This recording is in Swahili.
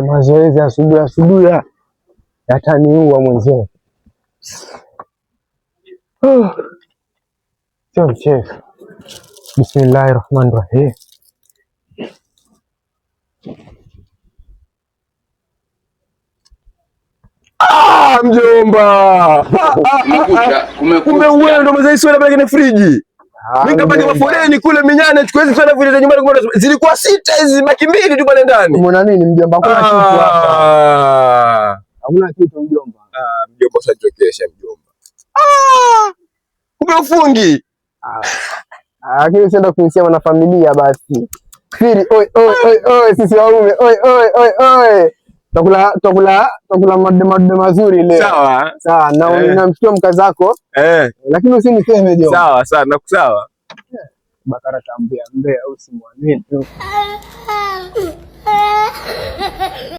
Mazoezi asubuhi yataniua mwenyewe. Sio mchezo. Bismillahirrahmanirrahim. Mjomba. Kumbe wewe ndo mzee sio labda kwenye friji. Nikapata mafoleni kule Minyane, chukua hizo sana vile za nyumbani kwa zilikuwa 6 hizi baki 2 tu pale ndani. Umeona nini mjomba? Kuna kitu hapa. Hakuna kitu mjomba. Mjomba usachokesha mjomba. Kumbe ufungi. Lakini usienda kunisema na familia basi. Firi oi sisi waume oi. Tukula madde mazuri leo. Sawa na unamshtua mkazako. Lakini usiniseme jo. Sawa nakusawa. Bakara tambia mbea usimwamini tu.